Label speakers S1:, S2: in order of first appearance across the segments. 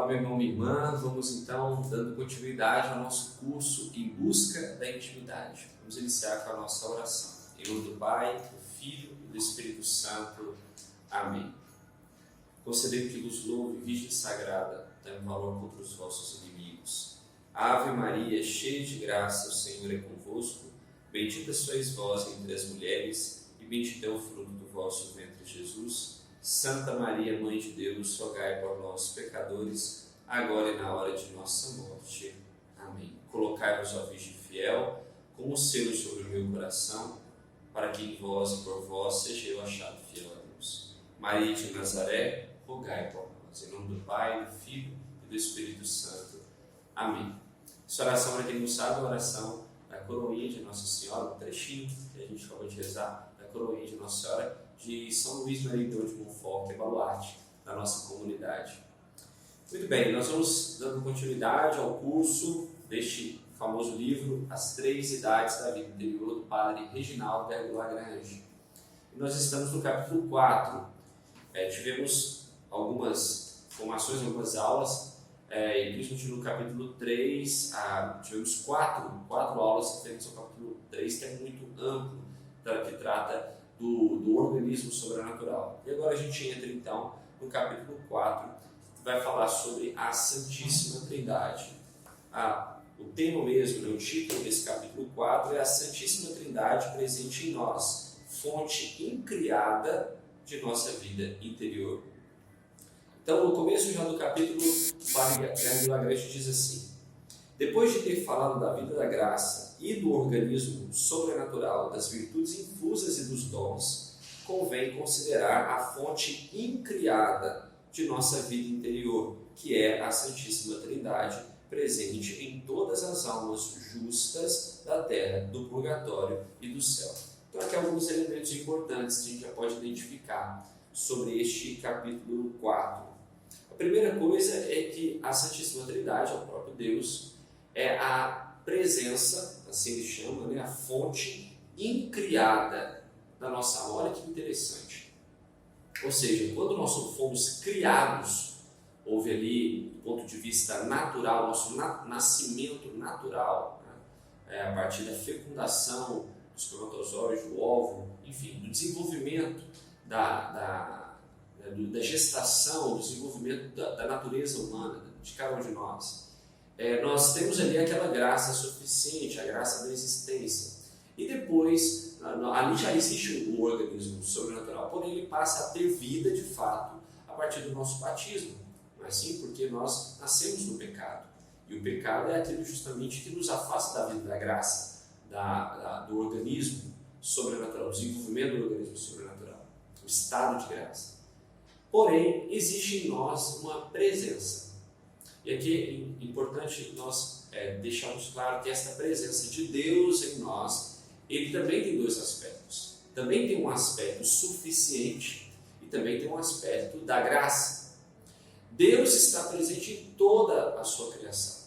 S1: Olá, meu irmão, minha irmã. Vamos então dando continuidade ao nosso curso Em Busca da Intimidade. Vamos iniciar com a nossa oração. Em nome do Pai, do Filho e do Espírito Santo. Amém. Concedei que vos louve, Virgem Sagrada, dai valor contra os vossos inimigos. Ave Maria, cheia de graça, o Senhor é convosco. Bendita sois vós entre as mulheres, e bendito é o fruto do vosso ventre, Jesus. Santa Maria, Mãe de Deus, rogai por nós, pecadores, agora e na hora de nossa morte. Amém. Colocai-vos, ó Virgem fiel, como selo sobre o meu coração, para que em vós e por vós seja eu achado fiel a Deus. Maria de Nazaré, rogai por nós. Em nome do Pai, do Filho e do Espírito Santo. Amém. Essa oração, para quem não sabe, é a oração da coroinha de Nossa Senhora, um trechinho que a gente acabou de rezar, da coroinha de Nossa Senhora, de São Luís Maria de Montfort, que é baluarte da nossa comunidade. Muito bem, nós vamos dando continuidade ao curso deste famoso livro, As Três Idades da Vida Interior, do Padre Reginaldo Lagrange. E nós estamos no capítulo 4. Tivemos algumas formações, algumas aulas, e principalmente no capítulo 3, tivemos quatro aulas referentes ao capítulo 3, que é muito amplo, que trata do organismo sobrenatural. E agora a gente entra então no capítulo 4, que vai falar sobre a Santíssima Trindade. O tema mesmo, o título desse capítulo 4 é a Santíssima Trindade presente em nós, fonte incriada de nossa vida interior. Então, no começo já do capítulo, o Padre Lagrange diz assim: depois de ter falado da vida da graça e do organismo sobrenatural, das virtudes infusas e dos dons, convém considerar a fonte incriada de nossa vida interior, que é a Santíssima Trindade, presente em todas as almas justas da terra, do purgatório e do céu. Então, aqui alguns elementos importantes que a gente já pode identificar sobre este capítulo 4. A primeira coisa é que a Santíssima Trindade, o próprio Deus, é a presença, assim ele chama, a fonte incriada da nossa alma. Olha que interessante. Ou seja, quando nós fomos criados, houve ali, do ponto de vista natural, nosso nascimento natural, a partir da fecundação dos espermatozoides, do óvulo, enfim, do desenvolvimento da gestação, do desenvolvimento da natureza humana, de cada um de nós. Nós temos ali aquela graça suficiente, a graça da existência. E depois, ali já existe um organismo sobrenatural, porém ele passa a ter vida de fato a partir do nosso batismo. Não é assim? Porque nós nascemos no pecado. E o pecado é aquilo justamente que nos afasta da vida da graça, do organismo sobrenatural, do desenvolvimento do organismo sobrenatural, o estado de graça. Porém, existe em nós uma presença. E aqui é importante nós deixarmos claro que esta presença de Deus em nós, ele também tem dois aspectos. Também tem um aspecto suficiente e também tem um aspecto da graça. Deus está presente em toda a sua criação.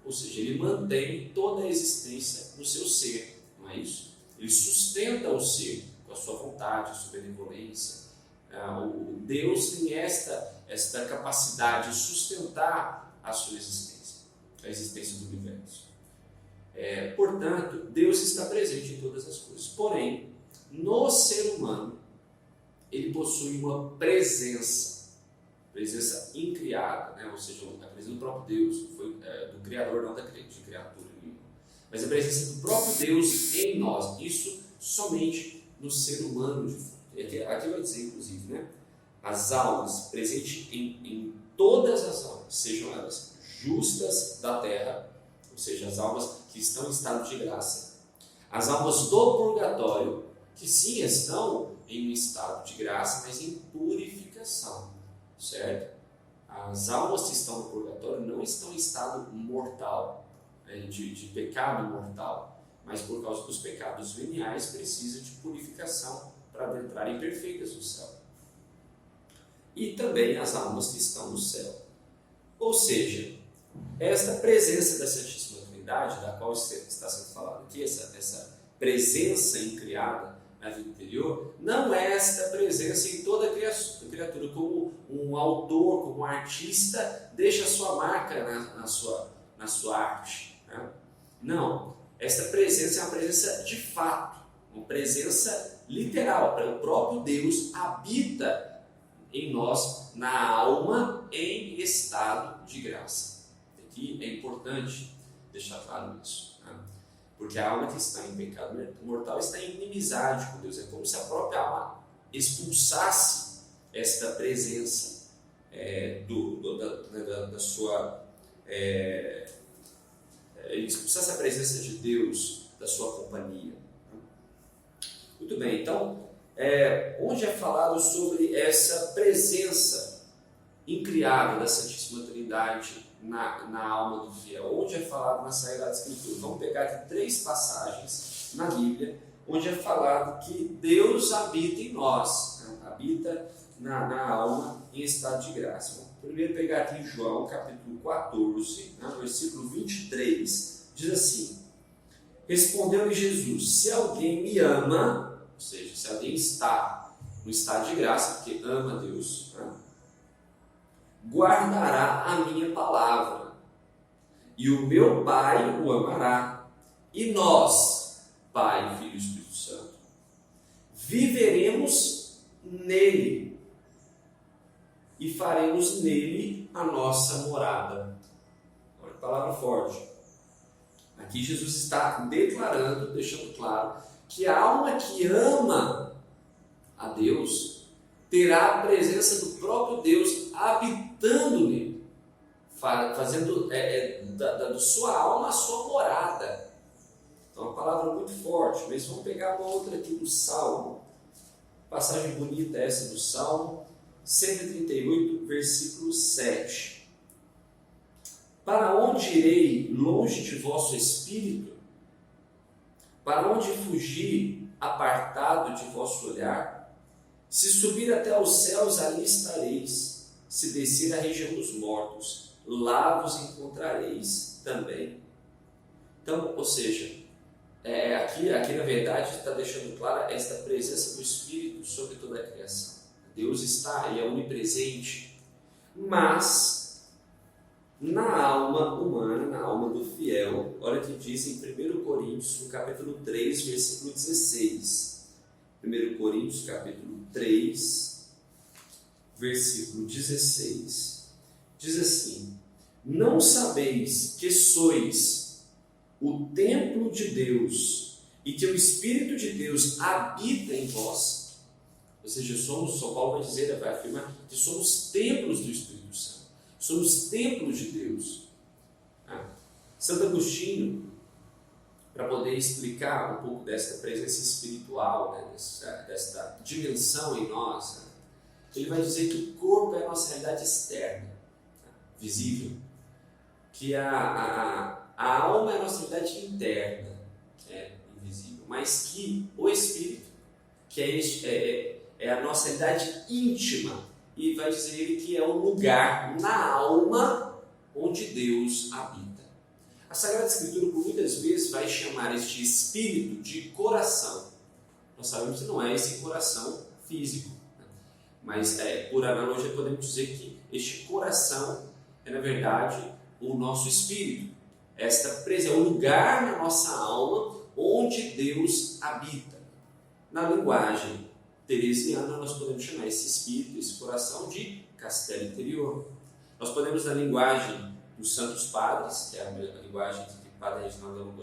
S1: Ou seja, ele mantém toda a existência no seu ser, não é isso? Ele sustenta o ser com a sua vontade, a sua benevolência. Deus tem esta capacidade de sustentar a sua existência, a existência do universo. Portanto, Deus está presente em todas as coisas. Porém, no ser humano, ele possui uma presença incriada, ou seja, a presença do próprio Deus, foi do Criador, não de criatura nenhuma, mas a presença do próprio Deus em nós, isso somente no ser humano de fato. Aqui vai dizer, inclusive, as almas, presente em todas as almas, sejam elas justas da terra, ou seja, as almas que estão em estado de graça, as almas do purgatório, que sim estão em um estado de graça, mas em purificação, certo? As almas que estão no purgatório não estão em estado mortal, de pecado mortal, mas por causa dos pecados veniais precisam de purificação para adentrarem perfeitas no céu. E também as almas que estão no céu. Ou seja, esta presença da Santíssima Trindade, da qual está sendo falado aqui, essa presença incriada, na vida interior, não é esta presença em toda a criatura, como um autor, como um artista, deixa a sua marca na sua arte. Né? Não, esta presença é uma presença de fato, uma presença literal. O próprio Deus habita em nós, na alma, em estado de graça. Aqui é importante deixar claro isso. Né? Porque a alma que está em pecado mortal está em inimizade com Deus. É como se a própria alma expulsasse esta presença da sua... expulsasse a presença de Deus da sua companhia. Muito bem, então, onde é falado sobre essa presença incriada da Santíssima Trindade na alma do fiel? Onde é falado na Sagrada Escritura? Vamos pegar aqui 3 passagens na Bíblia, onde é falado que Deus habita em nós, né? Habita na alma em estado de graça. Vamos primeiro pegar aqui em João, capítulo 14, né, versículo 23, diz assim: respondeu-lhe Jesus: se alguém me ama, ou seja, se alguém está no estado de graça, porque ama Deus, né, guardará a minha palavra, e o meu Pai o amará, e nós, Pai, Filho e Espírito Santo, viveremos nele e faremos nele a nossa morada. Olha que palavra forte. Aqui Jesus está declarando, deixando claro, que a alma que ama a Deus terá a presença do próprio Deus habitando nele, fazendo da sua alma a sua morada. Então, é uma palavra muito forte. Mas vamos pegar uma outra aqui do Salmo. Passagem bonita essa do Salmo 138, versículo 7. Para onde irei longe de vosso espírito? Para onde fugir apartado de vosso olhar? Se subir até os céus, ali estareis. Se descer à região dos mortos, lá vos encontrareis também. Então, ou seja, aqui na verdade está deixando clara esta presença do Espírito sobre toda a criação. Deus está, Ele é onipresente, mas na alma humana, na alma do fiel, olha o que diz em 1 Coríntios, no capítulo 3, versículo 16. 1 Coríntios, capítulo 3, versículo 16. Diz assim: não sabeis que sois o templo de Deus e que o Espírito de Deus habita em vós? Ou seja, São Paulo vai dizer, vai afirmar que somos templos do Espírito Santo. Somos templos de Deus. Santo Agostinho, para poder explicar um pouco desta presença espiritual, né, desta dimensão em nós, né, ele vai dizer que o corpo é a nossa realidade externa, visível, que a alma é a nossa realidade interna, invisível, mas que o Espírito, que é a nossa realidade íntima, e vai dizer ele que é o lugar na alma onde Deus habita. A Sagrada Escritura, por muitas vezes, vai chamar este espírito de coração. Nós sabemos que não é esse coração físico, né? Mas por analogia podemos dizer que este coração é, na verdade, o nosso espírito. Esta presa é o lugar na nossa alma onde Deus habita. Na linguagem teresiana, nós podemos chamar esse espírito, esse coração, de castelo interior. Nós podemos, na linguagem dos Santos Padres, que é a linguagem que o Padre Reginaldo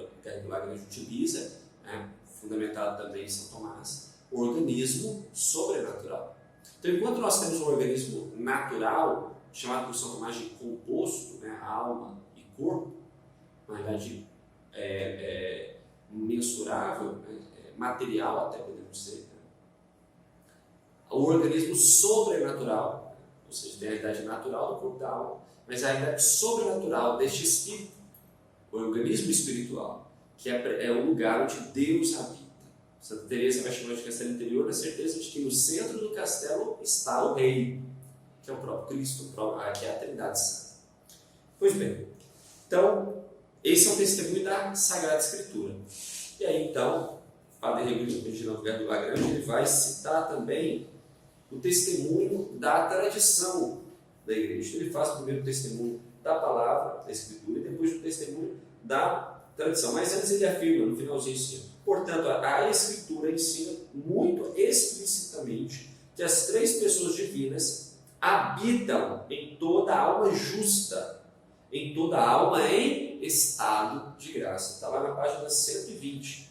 S1: Lagrange utiliza, né, fundamentado também em São Tomás, o organismo sobrenatural. Então, enquanto nós temos um organismo natural, chamado por São Tomás de composto, né, alma e corpo, na verdade mensurável, né, material até podemos dizer, o organismo sobrenatural, ou seja, tem a realidade natural do corpo da alma, mas a realidade sobrenatural deste espírito, o organismo espiritual, que é o lugar onde Deus habita. Santa Teresa vai chamar de castelo interior na certeza de que no centro do castelo está o rei, que é o próprio Cristo, que é a Trindade Santa. Pois bem, então, esse é o testemunho da Sagrada Escritura. E aí, então, Padre Regina Vilagrande, ele vai citar também o testemunho da tradição da igreja. Ele faz primeiro o testemunho da palavra, da escritura, e depois o testemunho da tradição. Mas antes ele afirma, no finalzinho assim, portanto, a escritura ensina muito explicitamente que as três pessoas divinas habitam em toda alma justa, em toda alma em estado de graça. Está lá na página 120.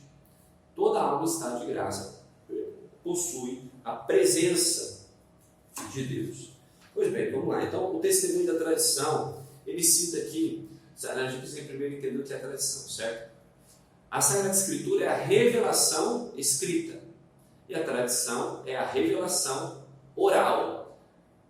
S1: Toda alma em estado de graça possui a presença de Deus. Pois bem, vamos lá. Então, o testemunho da tradição, ele cita aqui, a gente precisa primeiro entender o que é a tradição, certo? A Sagrada Escritura é a revelação escrita e a tradição é a revelação oral.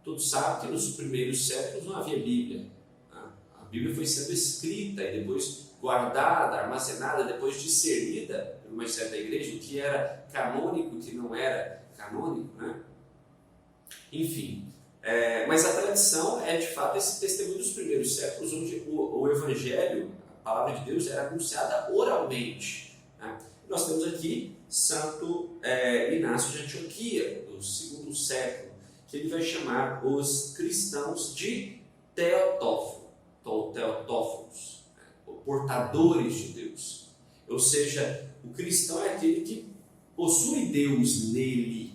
S1: Todos sabem que nos primeiros séculos não havia Bíblia. A Bíblia foi sendo escrita e depois guardada, armazenada, depois discernida pelo magistério da igreja, o que era canônico, o que não era canônico, né? Enfim, mas a tradição é de fato esse testemunho dos primeiros séculos, onde o Evangelho, a palavra de Deus, era anunciada oralmente, né? Nós temos aqui Santo Inácio de Antioquia, do segundo século, que ele vai chamar os cristãos de teotófilos, portadores de Deus. Ou seja, o cristão é aquele que possui Deus nele.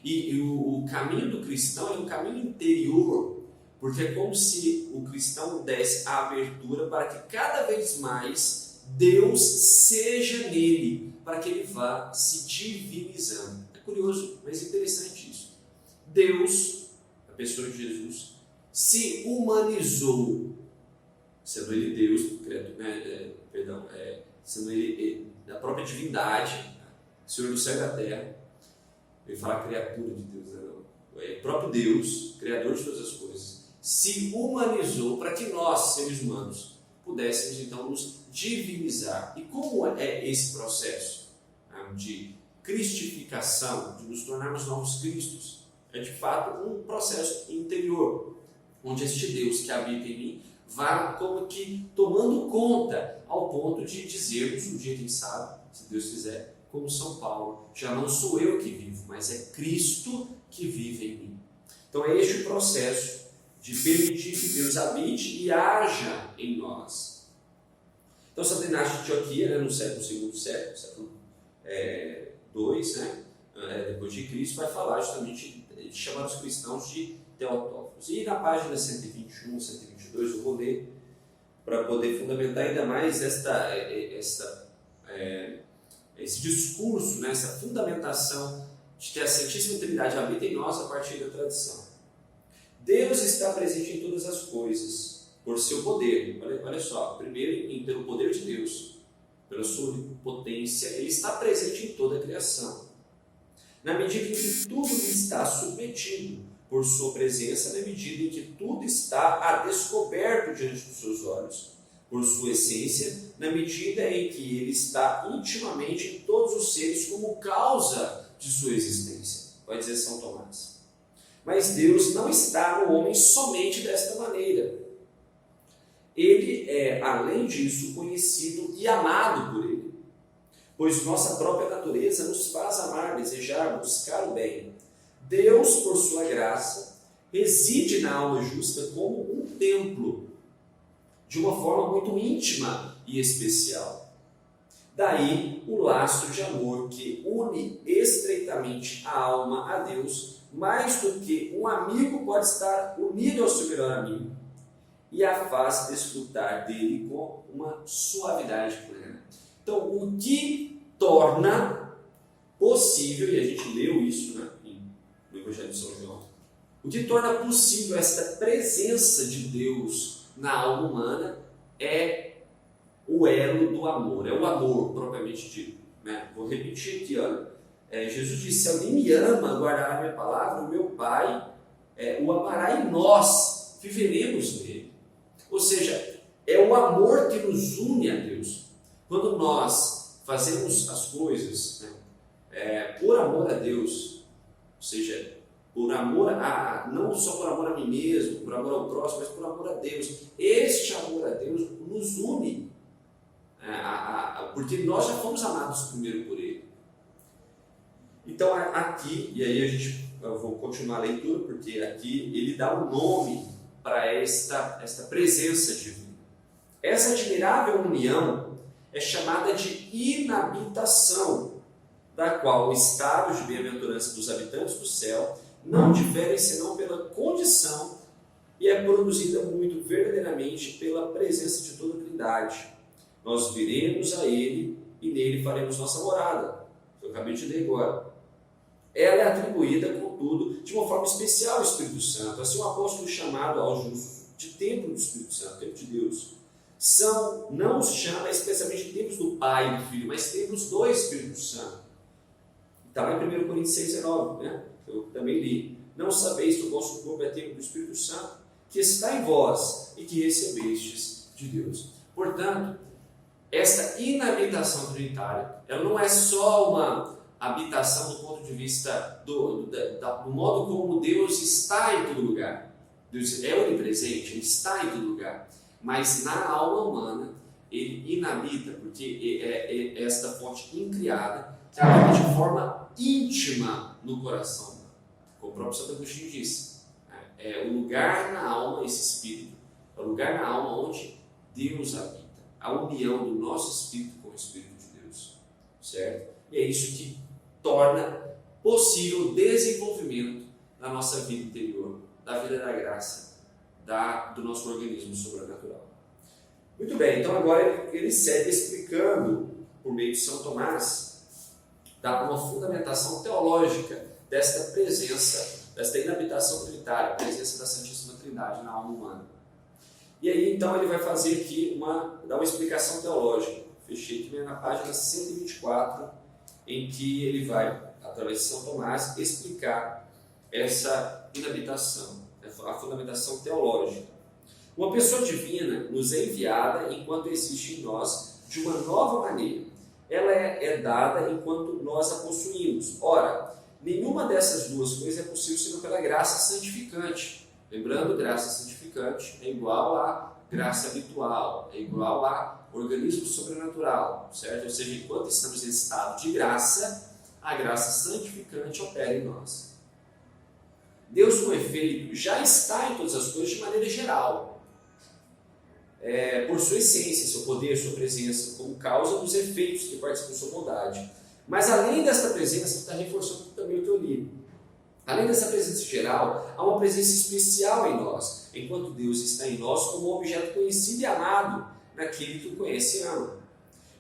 S1: E o caminho do cristão é um caminho interior, porque é como se o cristão desse a abertura para que cada vez mais Deus seja nele, para que ele vá se divinizando. É curioso, mas interessante isso. Deus, a pessoa de Jesus, se humanizou, sendo ele Deus, sendo ele da própria divindade, Senhor do céu e da terra. Ele fala criatura de Deus, não. É o próprio Deus, Criador de todas as coisas, se humanizou para que nós, seres humanos, pudéssemos então nos divinizar. E como é esse processo de cristificação, de nos tornarmos novos cristos? É de fato um processo interior, onde este Deus que habita em mim vai como que tomando conta, ao ponto de dizermos, um dia quem sabe, se Deus quiser, como São Paulo, já não sou eu que vivo, mas é Cristo que vive em mim. Então é este o processo de permitir que Deus habite e haja em nós. Então Santo Inácio de Antioquia, no segundo século, século II, depois de Cristo, vai falar justamente de chamar os cristãos de teotófilos. E na página 121, 122, eu vou ler para poder fundamentar ainda mais esse discurso, né, essa fundamentação de que a Santíssima Trindade habita em nós a partir da tradição. Deus está presente em todas as coisas, por seu poder. Olha só, primeiro, pelo poder de Deus, pela sua onipotência, Ele está presente em toda a criação. Na medida em que tudo lhe está submetido por sua presença, na medida em que tudo está a descoberto diante dos seus olhos, por sua essência, na medida em que ele está intimamente em todos os seres como causa de sua existência, vai dizer São Tomás. Mas Deus não está no homem somente desta maneira. Ele é, além disso, conhecido e amado por ele, pois nossa própria natureza nos faz amar, desejar, buscar o bem. Deus, por sua graça, reside na alma justa como um templo, de uma forma muito íntima e especial. Daí o laço de amor que une estreitamente a alma a Deus, mais do que um amigo pode estar unido ao seu melhor amigo, e a faz desfrutar dele com uma suavidade plena. Então, o que torna possível, e a gente leu isso, né, no Evangelho de São João, o que torna possível esta presença de Deus na alma humana é o elo do amor, é o amor propriamente dito, né? Vou repetir aqui, olha. Jesus disse: se alguém me ama, guardará a minha palavra, o meu Pai o amará e nós viveremos nele. Ou seja, é o amor que nos une a Deus. Quando nós fazemos as coisas, né, por amor a Deus, ou seja, por amor não só por amor a mim mesmo, por amor ao próximo, mas por amor a Deus. Este amor a Deus nos une, porque nós já fomos amados primeiro por Ele. Então aqui, e aí eu vou continuar a leitura, porque aqui ele dá um nome para esta presença divina. Essa admirável união é chamada de inabitação, da qual o estado de bem-aventurança dos habitantes do céu não difere senão pela condição e é produzida muito verdadeiramente pela presença de toda a Trindade. Nós viremos a Ele e nele faremos nossa morada. Eu acabei de ler agora. Ela é atribuída, contudo, de uma forma especial ao Espírito Santo. Assim, o apóstolo chamado aos justos de templo do Espírito Santo, templo de Deus, não os chama especialmente de templos do Pai e do Filho, mas templos do Espírito Santo. Está lá em 1 Coríntios 6,19, né? Eu também li. Não sabeis que o vosso corpo é templo do Espírito Santo, que está em vós e que recebestes de Deus. Portanto, esta inabitação trinitária, ela não é só uma habitação do ponto de vista do modo como Deus está em todo lugar. Deus é onipresente, Ele está em todo lugar. Mas na alma humana, Ele inabita, porque é esta fonte incriada que habita de forma íntima no coração humano. Como o próprio Santo Agostinho disse, é o lugar na alma, esse Espírito, é o lugar na alma onde Deus habita. A união do nosso Espírito com o Espírito de Deus. Certo? E é isso que torna possível o desenvolvimento da nossa vida interior, da vida da graça, do nosso organismo sobrenatural. Muito bem, então agora ele segue explicando, por meio de São Tomás, dá uma fundamentação teológica desta presença, desta inabitação trinitária, a presença da Santíssima Trindade na alma humana. E aí então ele vai fazer aqui dar uma explicação teológica. Fechei aqui na página 124, em que ele vai, através de São Tomás, explicar essa inabitação, a fundamentação teológica. Uma pessoa divina nos é enviada enquanto existe em nós de uma nova maneira. Ela é dada enquanto nós a possuímos. Ora, nenhuma dessas duas coisas é possível senão pela graça santificante. Lembrando, graça santificante é igual a graça habitual, é igual a organismo sobrenatural, certo? Ou seja, enquanto estamos em estado de graça, a graça santificante opera em nós. Deus, com efeito, já está em todas as coisas de maneira geral, por sua essência, seu poder, sua presença, como causa dos efeitos que participam de sua bondade. Mas além desta presença, está reforçando também o que eu li. Além dessa presença geral, há uma presença especial em nós, enquanto Deus está em nós como objeto conhecido e amado naquele que o conhece e ama.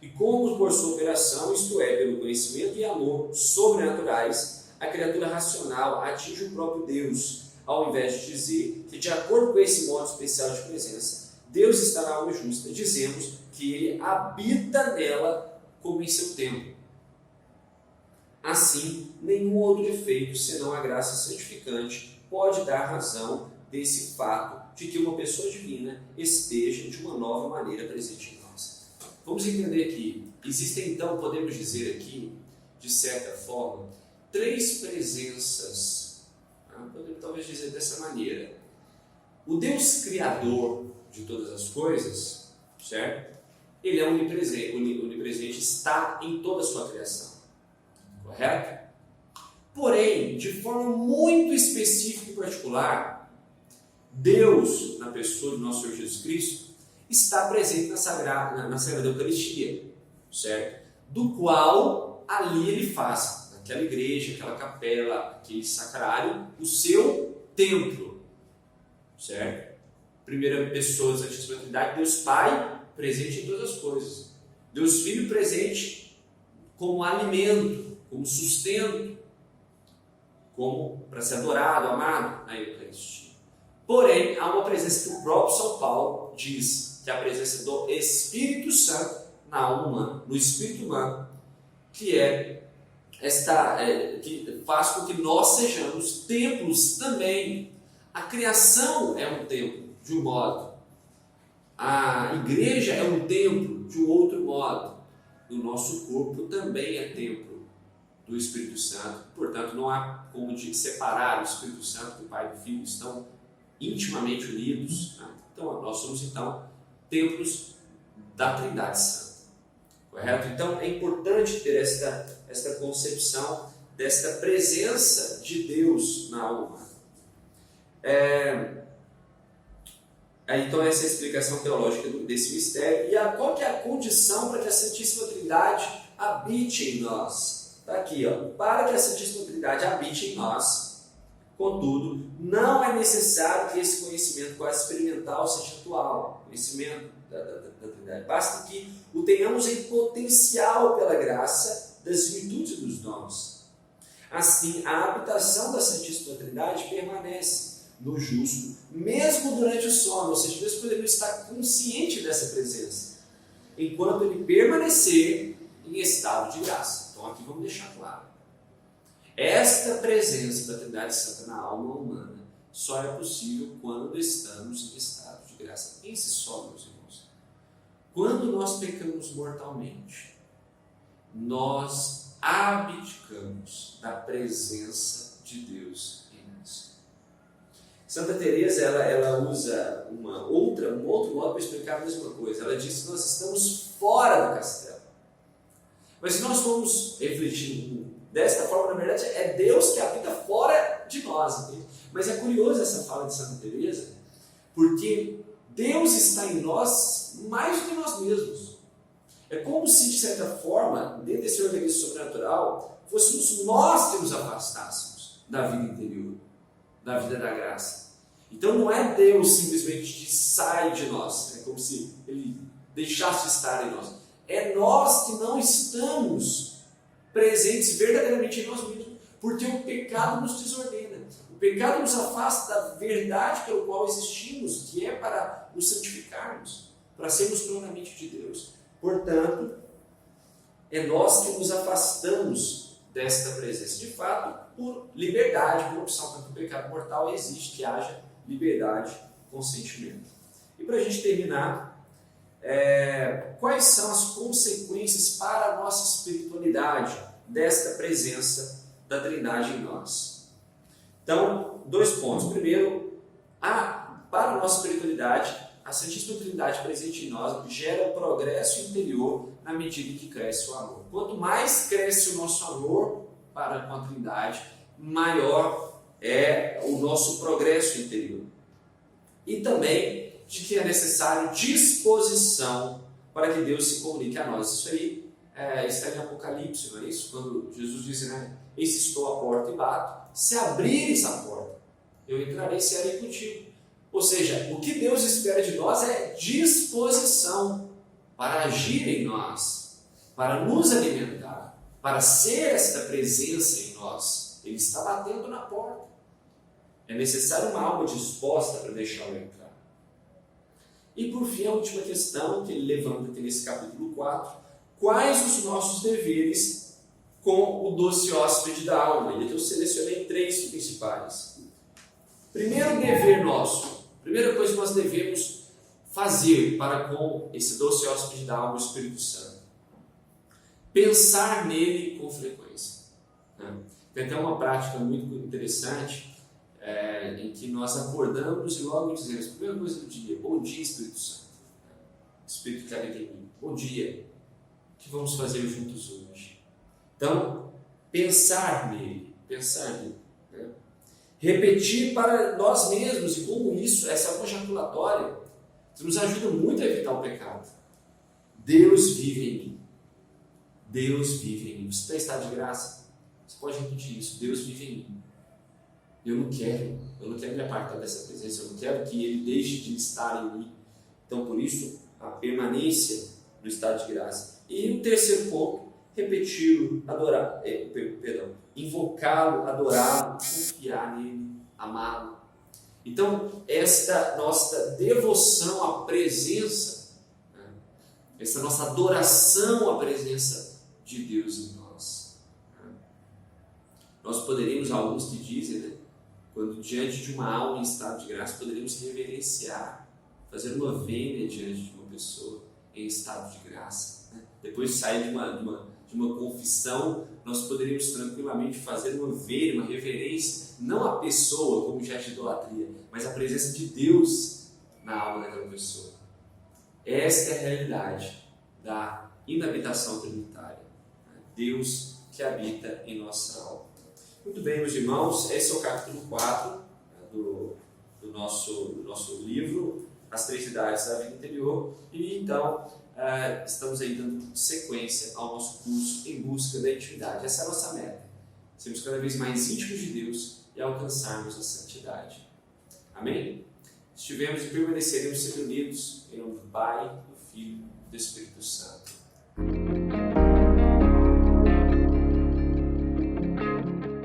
S1: E como por sua operação, isto é, pelo conhecimento e amor sobrenaturais, a criatura racional atinge o próprio Deus, ao invés de dizer que, de acordo com esse modo especial de presença, Deus está na alma justa, dizemos que Ele habita nela como em seu templo. Assim, nenhum outro efeito, senão a graça santificante, pode dar razão desse fato de que uma pessoa divina esteja de uma nova maneira presente em nós. Vamos entender que existem, então, podemos dizer aqui, de certa forma, três presenças. Podemos talvez dizer dessa maneira. O Deus Criador de todas as coisas, certo? Ele é onipresente, está em toda a sua criação. Correto? Porém, de forma muito específica e particular, Deus, na pessoa do nosso Senhor Jesus Cristo, está presente na Sagrada Eucaristia, certo? Do qual ali ele faz, aquela igreja, aquela capela, aquele sacrário, o seu templo, certo? Primeira pessoa da Santíssima Trindade, Deus Pai, presente em todas as coisas. Deus Filho, presente como alimento, como sustento, como para ser adorado, amado na Eucaristia. Porém, há uma presença que o próprio São Paulo diz, que é a presença do Espírito Santo na alma humana, no espírito humano, que que faz com que nós sejamos templos também. A criação é um templo, de um modo. A igreja é um templo, de um outro modo. O nosso corpo também é templo do Espírito Santo. Portanto, não há como separar o Espírito Santo do Pai e do Filho, estão intimamente unidos. Né? Então, nós somos, então, templos da Trindade Santa. Correto? Então, é importante ter esta concepção desta presença de Deus na alma humana. Então essa é a explicação teológica desse mistério. E qual que é a condição para que a Santíssima Trindade habite em nós? Está aqui, para que a Santíssima Trindade habite em nós, contudo, não é necessário que esse conhecimento quase experimental seja atual, conhecimento da Trindade. Basta que o tenhamos em potencial pela graça das virtudes e dos dons. Assim, a habitação da Santíssima Trindade permanece no justo, mesmo durante o sono, ou seja, Deus poderia estar consciente dessa presença, enquanto ele permanecer em estado de graça. Então aqui vamos deixar claro. Esta presença da Trindade Santa na alma humana só é possível quando estamos em estado de graça. Pense só, meus irmãos. Quando nós pecamos mortalmente, nós abdicamos da presença de Deus em nós. Santa Teresa ela usa um outro modo para explicar a mesma coisa. Ela diz que nós estamos fora do castelo. Mas se nós formos refletir desta forma, na verdade, é Deus que habita fora de nós. Entende? Mas é curioso essa fala de Santa Teresa, porque Deus está em nós mais do que nós mesmos. É como se, de certa forma, dentro desse organismo sobrenatural, fôssemos nós que nos afastássemos da vida interior, da vida da graça. Então não é Deus simplesmente que sai de nós, é como se Ele deixasse de estar em nós. É nós que não estamos presentes verdadeiramente em nós mesmos, porque o pecado nos desordena. O pecado nos afasta da verdade pelo qual existimos, que é para nos santificarmos, para sermos plenamente de Deus. Portanto, é nós que nos afastamos desta presença. De fato, por liberdade, por opção, porque o pecado mortal exige que haja liberdade, consentimento. E para a gente terminar, quais são as consequências para a nossa espiritualidade desta presença da Trindade em nós? Então, 2 pontos. Primeiro, para a nossa espiritualidade, a Santíssima Trindade presente em nós gera progresso interior na medida que cresce o amor. Quanto mais cresce o nosso amor para com a Trindade, maior é o nosso progresso interior. E também de que é necessário disposição para que Deus se comunique a nós. Isso aí está em Apocalipse, não é isso? Quando Jesus diz, eis que estou à porta e bato, se abrires a porta, eu entrarei e cearei contigo. Ou seja, o que Deus espera de nós é disposição para agir em nós, para nos alimentar, para ser esta presença em nós. Ele está batendo na porta. É necessário uma alma disposta para deixá-lo entrar. E por fim, a última questão que ele levanta aqui nesse capítulo 4, quais os nossos deveres com o doce hóspede da alma? E aqui eu selecionei 3 principais. Primeiro dever nosso, primeira coisa que nós devemos fazer para com esse doce hóspede da alma, o Espírito Santo. Pensar nele com frequência. Tem até uma prática muito interessante, em que nós acordamos e logo dizemos, primeira coisa do dia, bom dia, Espírito Santo. Espírito que habita em mim, bom dia. O que vamos fazer juntos hoje? Então, pensar nele. Repetir para nós mesmos, e como isso, essa ejaculatória, nos ajuda muito a evitar o pecado. Deus vive em mim. Deus vive em mim. Você está em estado de graça? Você pode repetir isso. Deus vive em mim. Eu não quero me apartar dessa presença, eu não quero que Ele deixe de estar em mim. Então, por isso, a permanência no estado de graça. E o terceiro ponto, repeti-lo, adorar, invocá-lo, adorá-lo, confiar nele, amá-lo. Então, esta nossa devoção à presença, essa nossa adoração à presença de Deus em nós. Nós poderíamos, alguns que dizem, quando diante de uma alma em estado de graça, poderíamos reverenciar, fazer uma vênia diante de uma pessoa em estado de graça. Depois de sair de uma confissão, nós poderíamos tranquilamente fazer uma vênia, uma reverência, não à pessoa como gesto de idolatria, mas à presença de Deus na alma daquela pessoa. Esta é a realidade da inabitação trinitária. Deus que habita em nossa alma. Muito bem, meus irmãos, esse é o capítulo 4 do nosso livro, As Três Idades da Vida Interior, e então estamos aí dando sequência ao nosso curso Em Busca da Intimidade. Essa é a nossa meta, sermos cada vez mais íntimos de Deus e alcançarmos a santidade. Amém? Estivemos e permaneceremos sempre unidos em nome do Pai, do Filho e do Espírito Santo.